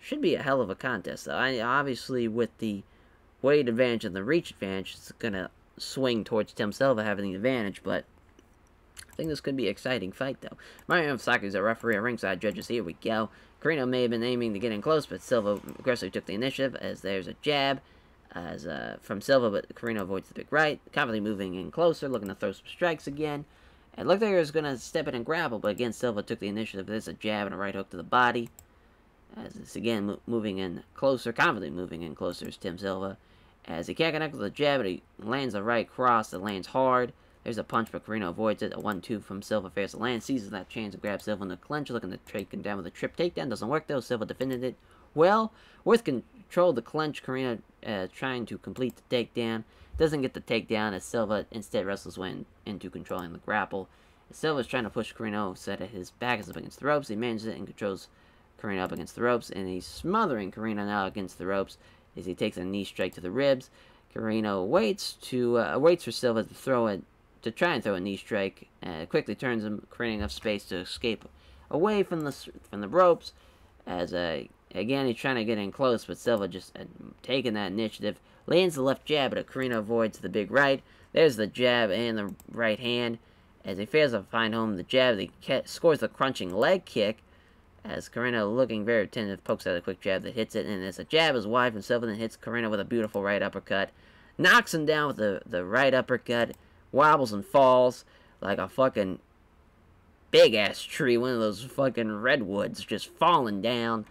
Should be a hell of a contest, though. Obviously, with the weight advantage and the reach advantage, it's going to swing towards Tim Silva having the advantage, but I think this could be an exciting fight, though. Mario Saki is a referee at ringside. Judges, here we go. Carino may have been aiming to get in close, but Silva aggressively took the initiative, as there's a jab from Silva, but Carino avoids the big right. Confidently moving in closer, looking to throw some strikes again. It looked like he was going to step in and grapple, but again, Silva took the initiative. There's a jab and a right hook to the body. As it's again moving in closer, confidently moving in closer is Tim Silva. As he can't connect with the jab, but he lands a right cross that lands hard. There's a punch, but Carino avoids it. A 1-2 from Silva fails to land, seizes that chance and grabs Silva in the clinch, looking to take him down with a trip takedown. Doesn't work though. Silva defended it well. With control of the clinch, Carino trying to complete the takedown. Doesn't get the takedown as Silva instead wrestles into controlling the grapple. Silva's trying to push Carino set at his back is up against the ropes. He manages it and controls Carino up against the ropes, and he's smothering Carino now against the ropes as he takes a knee strike to the ribs. Carino waits for Silva to try and throw a knee strike. Quickly turns him, creating enough space to escape away from the ropes. As again he's trying to get in close, but Silva just taking that initiative. Lands the left jab, but Carino avoids the big right. There's the jab and the right hand. As he fails to find home the jab, he scores the crunching leg kick. As Carino, looking very attentive, pokes out a quick jab that hits it, and as the jab is wide from Silva, then hits Carino with a beautiful right uppercut. Knocks him down with the right uppercut, wobbles and falls like a fucking big-ass tree, one of those fucking redwoods just falling down.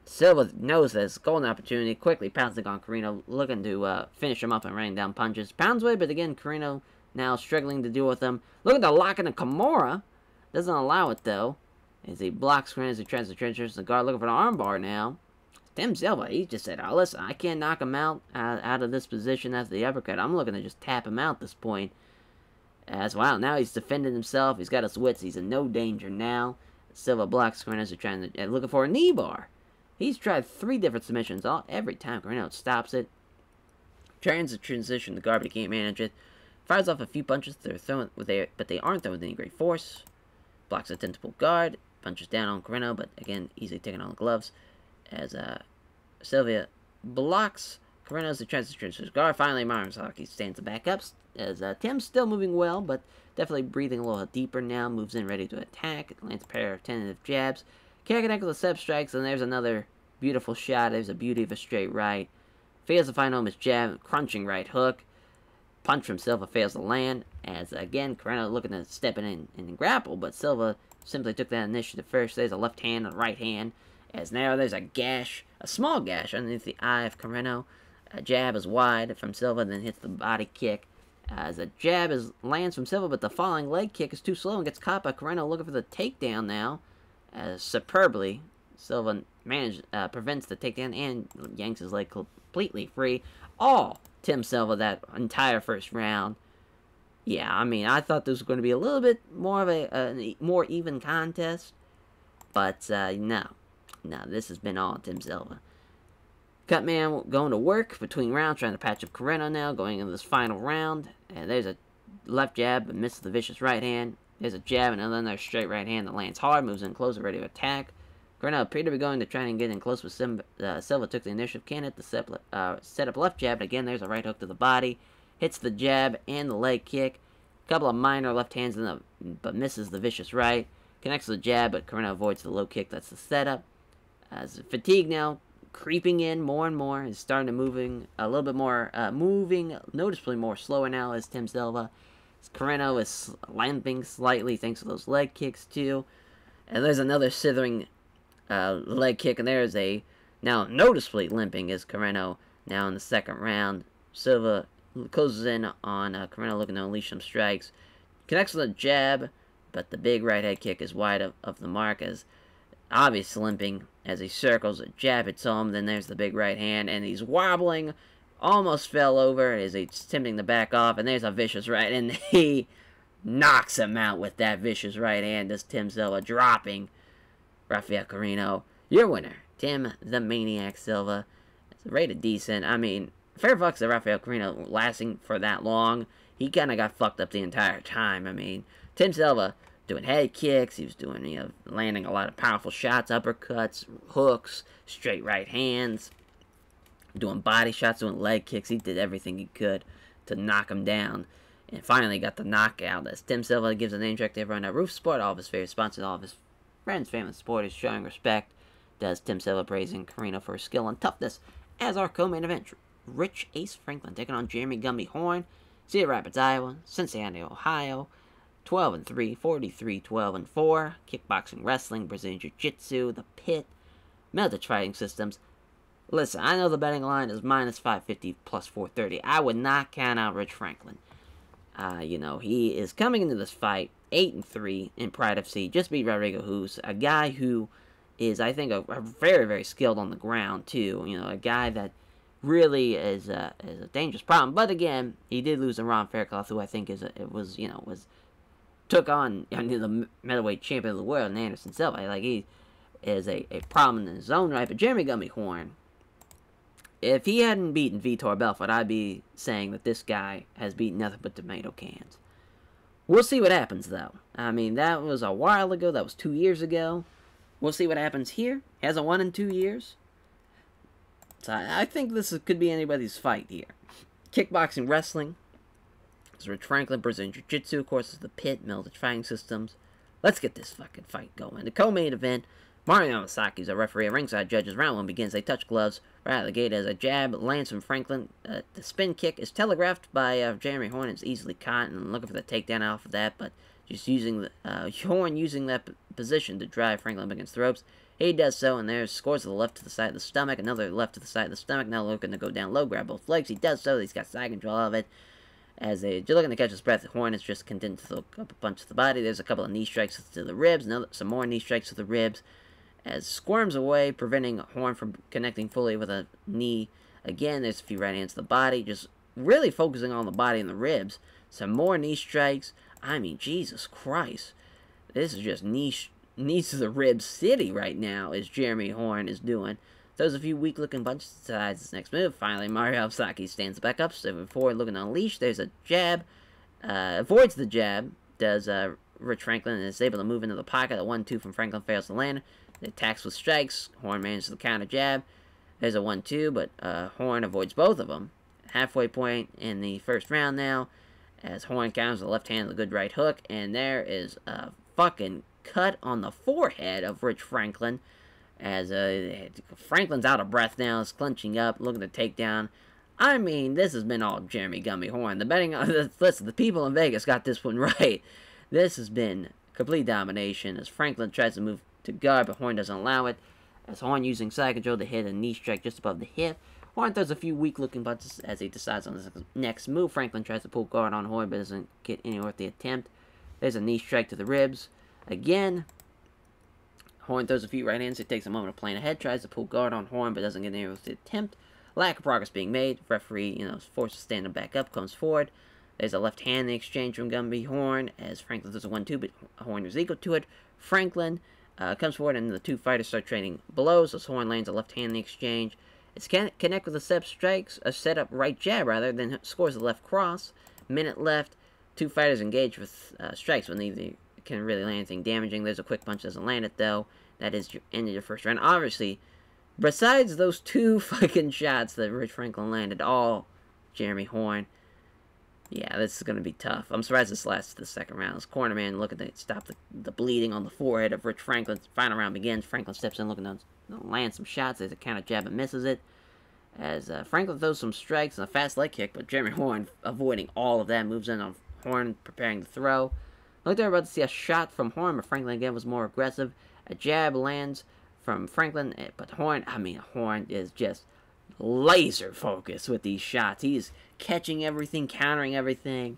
Silva knows this golden opportunity, quickly pouncing on Carino, looking to finish him up and raining down punches. Pounds away, but again, Carino now struggling to deal with him. Look at the lock in the Kimura. Doesn't allow it, though. As he blocks Carino as he tries to trench the guard, looking for an armbar now. Tim Silva, he just said, oh, listen, I can't knock him out of this position after the uppercut. I'm looking to just tap him out at this point. As wow, now he's defending himself. He's got his wits. He's in no danger now. Silva blocks Carino as he's trying to, looking for a knee bar. He's tried 3 different submissions. Every time Carino stops it. Tries to transition the guard, but he can't manage it. Fires off a few punches, but they aren't throwing with any great force. Blocks a tentacle guard. Punches down on Carino, but again, easily taking on the gloves. As Silva blocks Carino as he tries to transfer his guard. Finally, Marzaki stands to back up. As Tim's still moving well, but definitely breathing a little deeper now. Moves in ready to attack. Lands a pair of tentative jabs. Can't connect with the step strikes, and there's another beautiful shot. There's a beauty of a straight right. Fails to find home his jab. Crunching right hook. Punch from Silva fails to land. As again, Carino looking to step in and grapple, but Silva simply took that initiative first. There's a left hand and a right hand. As now there's a gash, a small gash underneath the eye of Carino. A jab is wide from Silva, then hits the body kick. As a jab lands from Silva, but the falling leg kick is too slow and gets caught by Carino, looking for the takedown now. As superbly, Silva prevents the takedown and yanks his leg completely free. All Tim Silva that entire first round. Yeah, I mean, I thought this was going to be a little bit more of a more even contest. But, no. No, this has been all Tim Silva. Cutman going to work between rounds, trying to patch up Carino now, going into this final round. And there's a left jab, but misses the vicious right hand. There's a jab, and then another straight right hand that lands hard, moves in close, ready to attack. Carino appeared to be going to try and get in close with Silva took the initiative, can't hit the set up left jab, but again, there's a right hook to the body. Hits the jab and the leg kick. A couple of minor left hands, but misses the vicious right. Connects the jab, but Carino avoids the low kick. That's the setup. As fatigue now creeping in more and more, is starting to moving a little bit more, moving noticeably more slower now as Tim Silva. As Carino is limping slightly thanks to those leg kicks too. And there's another slithering leg kick, and there's a now noticeably limping is Carino now in the second round. Silva closes in on Carino, looking to unleash some strikes. Connects with a jab, but the big right head kick is wide of the mark as obvious limping as he circles. A jab hits home, then there's the big right hand, and he's wobbling, almost fell over as he's attempting to back off, and there's a vicious right, and he knocks him out with that vicious right hand as Tim Silva, dropping Rafael Carino. Your winner, Tim the Maniac Silva. It's rated decent. I mean, fair fucks to Rafael Carino lasting for that long. He kind of got fucked up the entire time. I mean, Tim Silva doing head kicks. He was doing, landing a lot of powerful shots, uppercuts, hooks, straight right hands, doing body shots, doing leg kicks. He did everything he could to knock him down. And finally got the knockout as Tim Silva gives a name check to everyone at Roof Sport. All of his favorite sponsors, all of his friends, family, supporters showing respect. Does Tim Silva praising Carino for his skill and toughness as our co-main event. Rich Ace Franklin taking on Jeremy Gumby Horn. Cedar Rapids, Iowa. Cincinnati, Ohio. 12-3, 43-12-4. Kickboxing, wrestling, Brazilian Jiu-Jitsu, the Pit, Meltich Fighting Systems. Listen, I know the betting line is minus 550 plus 430. I would not count out Rich Franklin. You know, he is coming into this fight 8-3 in Pride FC. Just beat Rodrigo, who's a guy who is, I think, a very, very skilled on the ground, too. You know, a guy that really is a dangerous problem. But again, he did lose to Ron Faircloth, who I think took on the middleweight champion of the world, and Anderson Silva. Like, he is a problem in his own right. But Jeremy Gummy Horn, if he hadn't beaten Vitor Belfort, I'd be saying that this guy has beaten nothing but tomato cans. We'll see what happens, though. I mean, that was a while ago. That was 2 years ago. We'll see what happens here. He hasn't won in 2 years. So I think this could be anybody's fight here. Kickboxing, wrestling. There's Rich Franklin, Brazilian Jiu-Jitsu, of course, is the Pit, Military Fighting Systems. Let's get this fucking fight going. The co-main event, Mario Yamasaki's a referee. Ringside judges. Round 1 begins. They touch gloves right out of the gate as a jab lands from Franklin. The spin kick is telegraphed by Jeremy Horn. It's easily caught and looking for the takedown off of that, but just using Horn using that position to drive Franklin up against the ropes. He does so, and there's scores to the left to the side of the stomach. Another left to the side of the stomach. Now looking to go down low, grab both legs. He does so. He's got side control of it. As they're looking to catch his breath, Horn is just content to throw a punch to the body. There's a couple of knee strikes to the ribs. Some more knee strikes to the ribs. As squirms away, preventing Horn from connecting fully with a knee. Again, there's a few right hands to the body. Just really focusing on the body and the ribs. Some more knee strikes. I mean, Jesus Christ. This is just knees to the ribs city right now, as Jeremy Horn is doing. Throws a few weak-looking punches to his next move. Finally, Mario Saki stands back up, stepping forward, looking to unleash. There's a jab. Avoids the jab. Does Rich Franklin, and is able to move into the pocket. A 1-2 from Franklin fails to land. It attacks with strikes. Horn manages the counter jab. There's a 1-2, but Horn avoids both of them. Halfway point in the first round now, as Horn counters the left hand with a good right hook, and there is a fucking cut on the forehead of Rich Franklin, as Franklin's out of breath now, is clenching up, looking to take down. I mean, this has been all Jeremy Gummy Horn. Listen, the people in Vegas got this one right. This has been complete domination, as Franklin tries to move to guard, but Horn doesn't allow it, as Horn using side control to hit a knee strike just above the hip. Horn throws a few weak-looking punches as he decides on his next move. Franklin tries to pull guard on Horn, but doesn't get anywhere with the attempt. There's a knee strike to the ribs. Again, Horn throws a few right hands. It takes a moment to plan ahead. Tries to pull guard on Horn, but doesn't get anywhere with the attempt. Lack of progress being made. Referee, is forced to stand him back up. Comes forward. There's a left hand in the exchange from Gumby Horn, as Franklin does a 1-2, but Horn is equal to it. Franklin comes forward, and the two fighters start trading blows, as Horn lands a left hand in the exchange. It's connect with a set up right jab, then scores the left cross. Minute left. Two fighters engage with strikes, but neither can really land anything damaging. There's a quick punch, doesn't land it, though. That is your end of your first round. Obviously, besides those two fucking shots that Rich Franklin landed, all Jeremy Horn. Yeah, this is going to be tough. I'm surprised this lasts the second round. This cornerman looking to stop the bleeding on the forehead of Rich Franklin. Final round begins. Franklin steps in looking to land some shots. There's a counter jab and misses it. As Franklin throws some strikes and a fast leg kick, but Jeremy Horn avoiding all of that. Moves in on Horn, preparing to throw. Looked like they were about to see a shot from Horn, but Franklin again was more aggressive. A jab lands from Franklin, but Horn is just laser focused with these shots. He's catching everything, countering everything.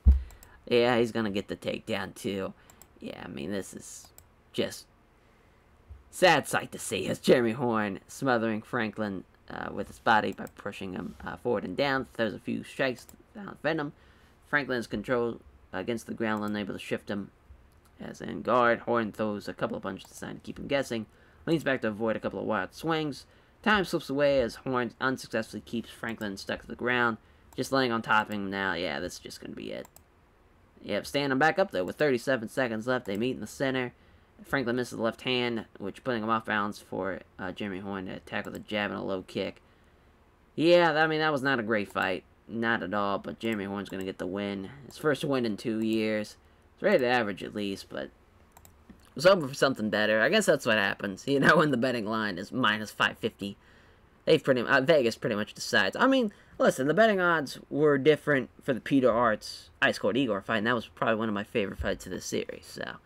Yeah, he's going to get the takedown too. Yeah, this is just sad sight to see, as Jeremy Horn smothering Franklin with his body by pushing him forward and down. Throws a few strikes down Venom. Franklin's control against the ground, unable to shift him. As in guard, Horn throws a couple of punches designed to keep him guessing. Leans back to avoid a couple of wild swings. Time slips away as Horn unsuccessfully keeps Franklin stuck to the ground. Just laying on top of him now. Yeah, this is just going to be it. Yep, standing back up though with 37 seconds left. They meet in the center. Franklin misses the left hand, which putting him off balance for Jeremy Horn to attack with a jab and a low kick. Yeah, that was not a great fight. Not at all, but Jeremy Horn's going to get the win. His first win in 2 years. It's rated average at least, but was hoping for something better. I guess that's what happens. When the betting line is minus 550. Vegas pretty much decides. Listen, the betting odds were different for the Peter Arts Ice Cold Igor fight, and that was probably one of my favorite fights of the series. So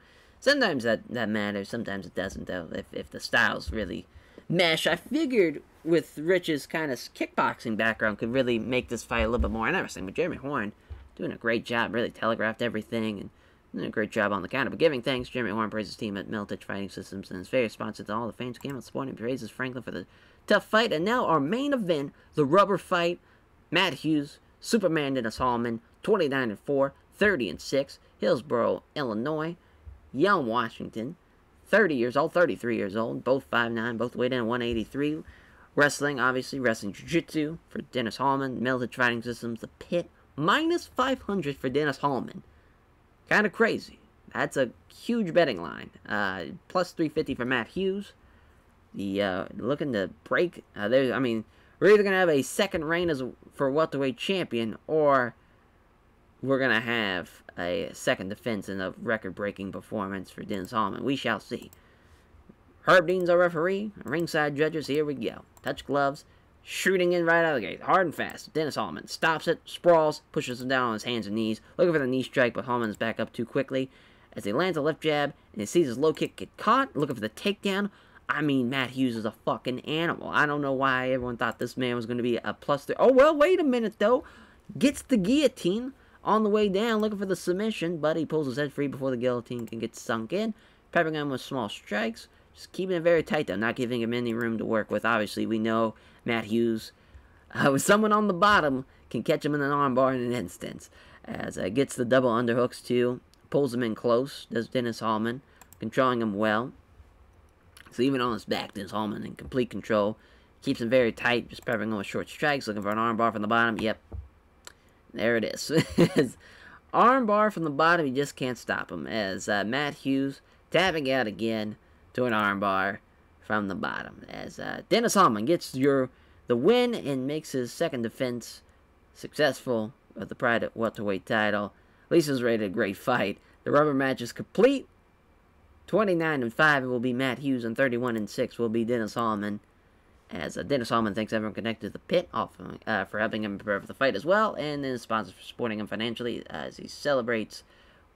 sometimes that matters, sometimes it doesn't, though, if the styles really mesh. I figured with Rich's kind of kickboxing background could really make this fight a little bit more interesting, but Jeremy Horn doing a great job. Really telegraphed everything and doing a great job on the counter. But giving thanks, Jeremy Horn praised his team at Militech Fighting Systems and is very responsive to all the fans who came out supporting and praises Franklin for the tough fight. And now our main event, the rubber fight. Matt Hughes, Superman Dennis Hallman, 29-4, 30-6, Hillsboro, Illinois. Young Washington, 30 years old, 33 years old, both 5'9", both weighed in at 183. Wrestling, obviously, wrestling jiu-jitsu for Dennis Hallman. Military Fighting Systems, the Pit, minus 500 for Dennis Hallman. Kind of crazy. That's a huge betting line. Plus 350 for Matt Hughes. Looking to break. We're either going to have a second reign for welterweight champion, or we're going to have a second defense in a record-breaking performance for Dennis Hallman. We shall see. Herb Dean's our referee. Ringside judges, here we go. Touch gloves. Shooting in right out of the gate. Hard and fast. Dennis Hallman stops it, sprawls, pushes him down on his hands and knees. Looking for the knee strike, but Hallman's back up too quickly. As he lands a left jab, and he sees his low kick get caught. Looking for the takedown. Matt Hughes is a fucking animal. I don't know why everyone thought this man was going to be a +3. Oh, well, wait a minute, though. Gets the guillotine on the way down, looking for the submission, but he pulls his head free before the guillotine can get sunk in. Peppering him with small strikes. Just keeping it very tight, though, not giving him any room to work with. Obviously, we know Matt Hughes, with someone on the bottom, can catch him in an armbar in an instant. As gets the double underhooks, too. Pulls him in close, does Dennis Hallman, controlling him well. So even on his back, Dennis Hallman in complete control. Keeps him very tight, just peppering him with short strikes, looking for an armbar from the bottom. Yep. There it is. Armbar from the bottom, you just can't stop him. As Matt Hughes tapping out again to an armbar from the bottom. As Dennis Hallman gets the win and makes his second defense successful of the Pride welterweight title. Lisa's rated a great fight. The rubber match is complete. 29-5 it will be Matt Hughes, and 31-6 will be Dennis Hallman. As Dennis Hallman thanks everyone connected to the Pit for helping him prepare for the fight as well, and then his sponsors for supporting him financially as he celebrates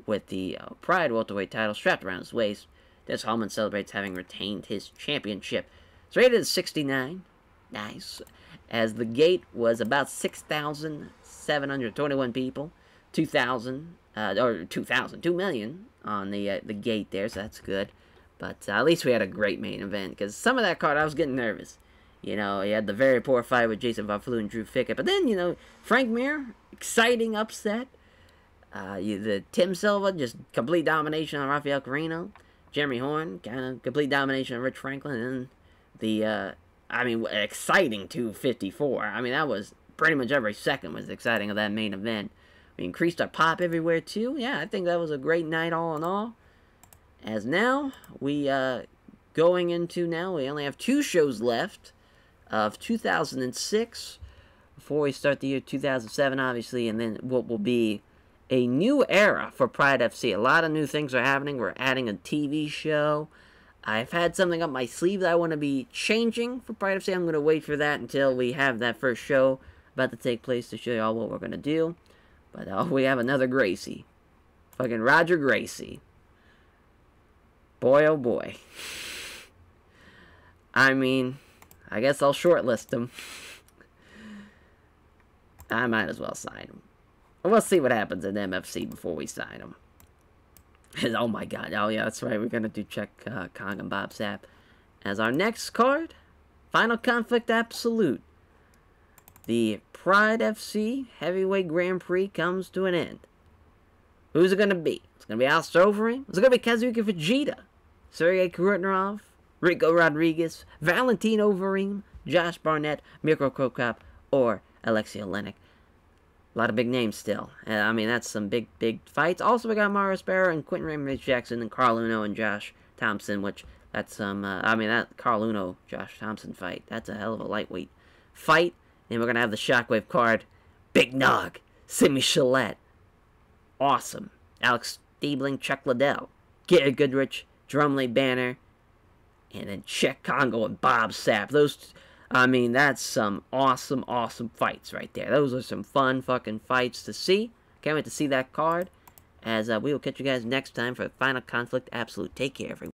with the Pride welterweight title strapped around his waist. Dennis Hallman celebrates having retained his championship. It's rated at 69. Nice. As the gate was about 6,721 people. 2 million on the gate there, so that's good. But at least we had a great main event, because some of that card I was getting nervous. You know, he had the very poor fight with Jason Von Flue and Drew Fickett. But then, you know, Frank Mir, exciting upset. The Tim Silva, just complete domination on Rafael Carino. Jeremy Horn, kind of complete domination on Rich Franklin. And the, exciting 254. That was pretty much every second was exciting of that main event. We increased our pop everywhere, too. Yeah, I think that was a great night all in all. As now, we, going into now, we only have 2 shows left of 2006 before we start the year 2007, obviously, and then what will be a new era for Pride FC. A lot of new things are happening. We're adding a TV show. I've had something up my sleeve that I want to be changing for Pride FC. I'm going to wait for that until we have that first show about to take place to show you all what we're going to do. But we have another Gracie. Fucking Roger Gracie. Boy, oh boy. I guess I'll shortlist him. I might as well sign him. We'll see what happens in MFC before we sign him. Oh my god. Oh yeah, that's right. We're going to do check Kong and Bob Sapp. As our next card, Final Conflict Absolute. The Pride FC Heavyweight Grand Prix comes to an end. Who's it going to be? It's going to be Alistair Overeem? It's going to be Kazuchika Fujita? Sergey Kurotnerov? Rico Rodriguez? Valentino Overeem? Josh Barnett? Mirko Krokop? Or Alexei Olenek? A lot of big names still. That's some big fights. Also, we got Mario Sparrow and Quentin Ramirez-Jackson and Carl Uno and Josh Thompson, which that's some, that Carl Uno, Josh Thompson fight, that's a hell of a lightweight fight. And we're going to have the Shockwave card. Big Nog. Simi Shalette. Awesome. Alex Stiebling, Chuck Liddell. Gary Goodrich, Drumley Banner. And then Czech Congo and Bob Sapp. Those, that's some awesome fights right there. Those are some fun fucking fights to see. Can't wait to see that card. As we will catch you guys next time for Final Conflict Absolute. Take care, everyone.